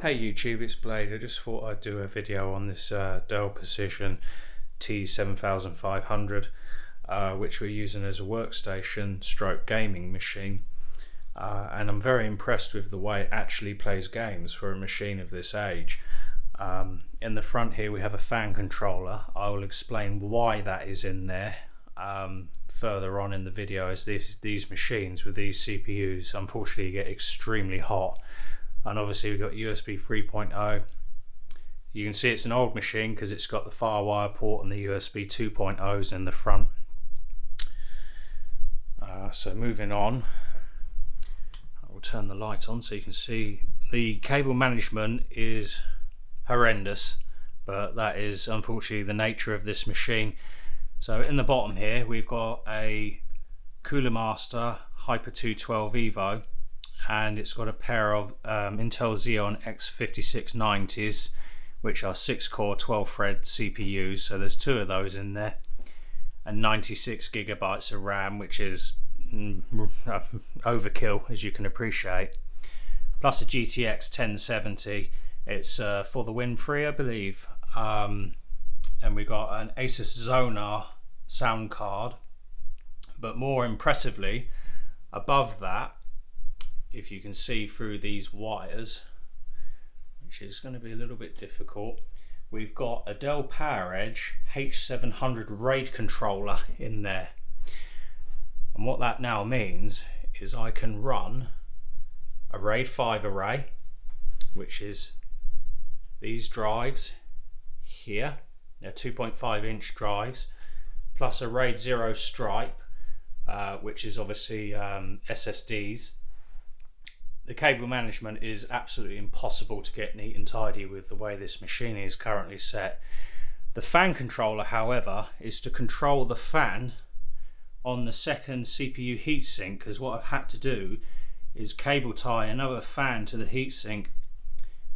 Hey YouTube, it's Blade. I just thought I'd do a video on this Dell Precision T7500 which we're using as a workstation stroke gaming machine, and I'm very impressed with the way it actually plays games for a machine of this age. In the front here we have a fan controller. I will explain why that is in there further on in the video, as these machines with these CPUs unfortunately get extremely hot. And obviously we've got USB 3.0. You can see it's an old machine because it's got the FireWire port and the USB 2.0s in the front. So moving on, I will turn the light on so you can see the cable management is horrendous, but that is unfortunately the nature of this machine. So in the bottom here we've got a Cooler Master Hyper 212 Evo, and it's got a pair of Intel Xeon X5690s, which are 6-core 12-thread CPUs, so there's two of those in there, and 96 gigabytes of RAM, which is overkill, as you can appreciate, plus a GTX 1070. It's for the Win 3, I believe, and we got an Asus Zonar sound card. But more impressively, above that, if you can see through these wires, which is going to be a little bit difficult, we've got a Dell PowerEdge H700 RAID controller in there. And what that now means is I can run a RAID 5 array, which is these drives here. They're 2.5 inch drives, plus a RAID 0 stripe, which is obviously SSDs. The cable management is absolutely impossible to get neat and tidy with the way this machine is currently set. The fan controller, however, is to control the fan on the second CPU heatsink, because what I've had to do is cable tie another fan to the heatsink,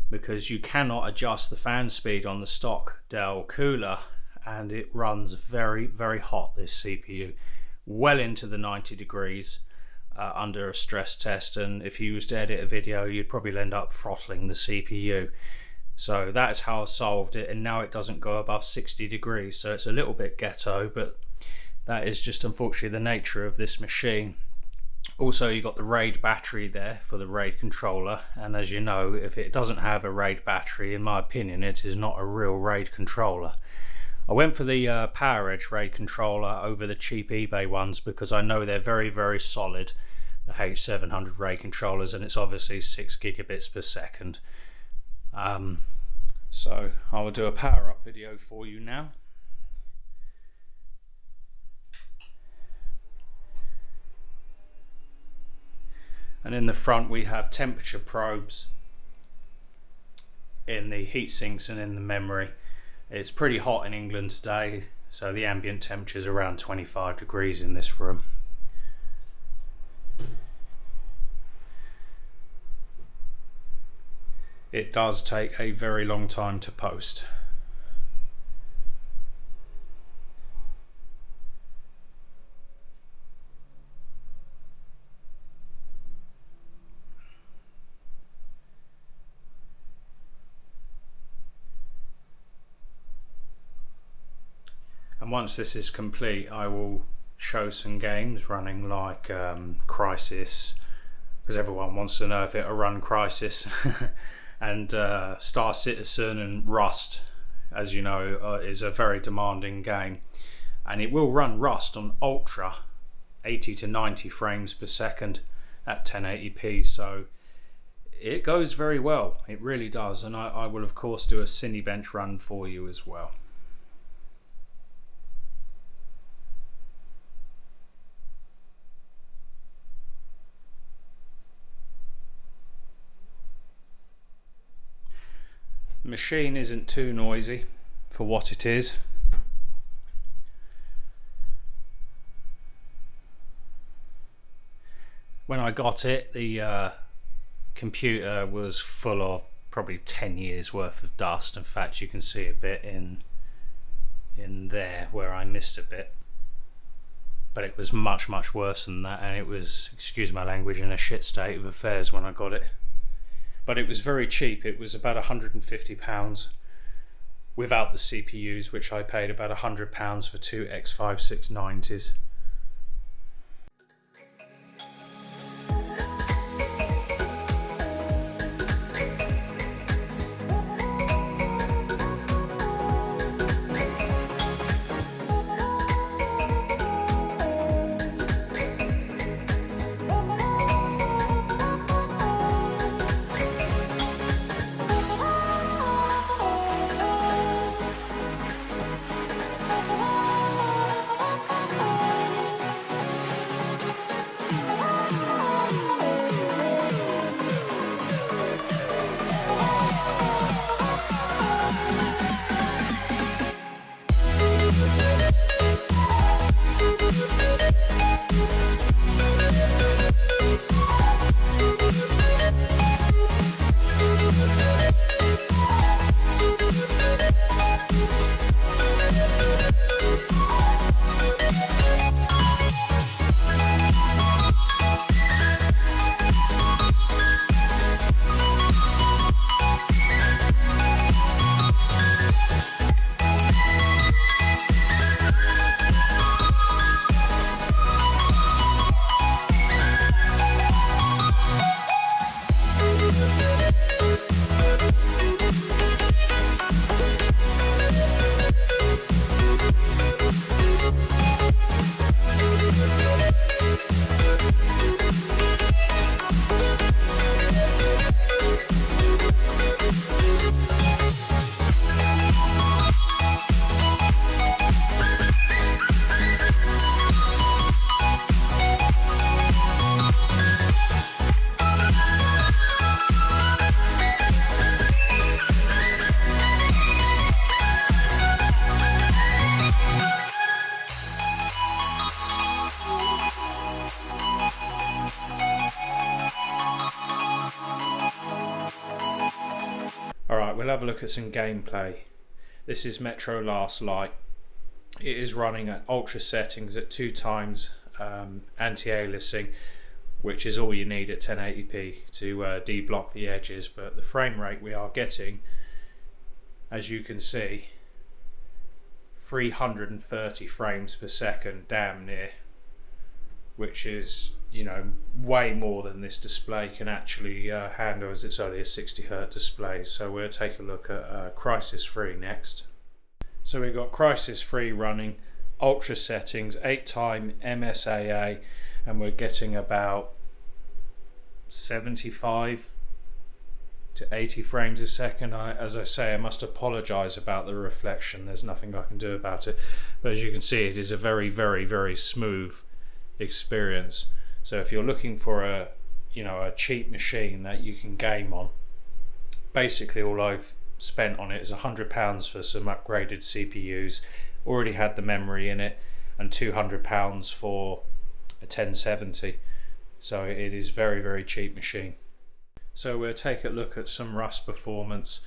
because you cannot adjust the fan speed on the stock Dell cooler, and it runs very, very hot, this CPU, well into the 90 degrees. Under a stress test, and if you was to edit a video you'd probably end up throttling the CPU. So that is how I solved it, and now it doesn't go above 60 degrees, so it's a little bit ghetto, but that is just unfortunately the nature of this machine. Also, you got the RAID battery there for the RAID controller, and as you know, if it doesn't have a RAID battery, in my opinion, it is not a real RAID controller. I went for the PowerEdge RAID controller over the cheap eBay ones because I know they're very, very solid, the H700 RAID controllers, and it's obviously 6 gigabits per second. So I will do a power up video for you now. And in the front we have temperature probes in the heat sinks and in the memory. It's pretty hot in England today, so the ambient temperature is around 25 degrees in this room. It does take a very long time to post. And once this is complete, I will show some games running, like Crisis, because everyone wants to know if it'll run Crisis, and Star Citizen, and Rust, as you know, is a very demanding game, and it will run Rust on ultra 80 to 90 frames per second at 1080p, so it goes very well, it really does. And I will of course do a Cinebench run for you as well. The machine isn't too noisy for what it is. When I got it, the computer was full of probably 10 years worth of dust. In fact, you can see a bit in there where I missed a bit, but it was much, much worse than that, and it was, excuse my language, in a shit state of affairs when I got it. but it was very cheap. It was about £150 without the CPUs, which I paid about £100 for two X5690s. Alright, we'll have a look at some gameplay. This is Metro Last Light. It is running at ultra settings at 2 times anti-aliasing, which is all you need at 1080p to de-block the edges, but the frame rate we are getting, as you can see, 330 frames per second, damn near, which is, you know, way more than this display can actually handle, as it's only a 60Hz display. So we'll take a look at Crysis Free next. So we've got Crysis Free running, ultra settings, 8-time MSAA, and we're getting about 75 to 80 frames a second. As I say, I must apologise about the reflection. There's nothing I can do about it, but as you can see, it is a very, very, very smooth experience. So if you're looking for a cheap machine that you can game on, basically all I've spent on it is £100 for some upgraded CPUs, already had the memory in it, and £200 for a 1070. So it is very, very cheap machine. So we'll take a look at some Rust performance.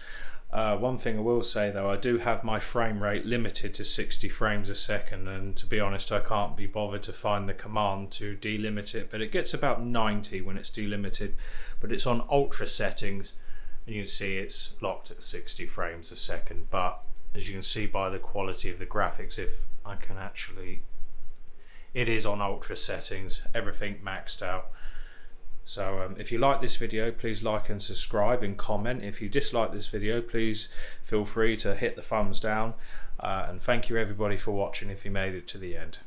One thing I will say though, I do have my frame rate limited to 60 frames a second, and to be honest I can't be bothered to find the command to delimit it, but it gets about 90 when it's delimited, but it's on ultra settings and you can see it's locked at 60 frames a second. But as you can see by the quality of the graphics, if I can actually, it is on ultra settings, everything maxed out. So if you like this video, please like and subscribe and comment. If you dislike this video, please feel free to hit the thumbs down. And thank you everybody for watching if you made it to the end.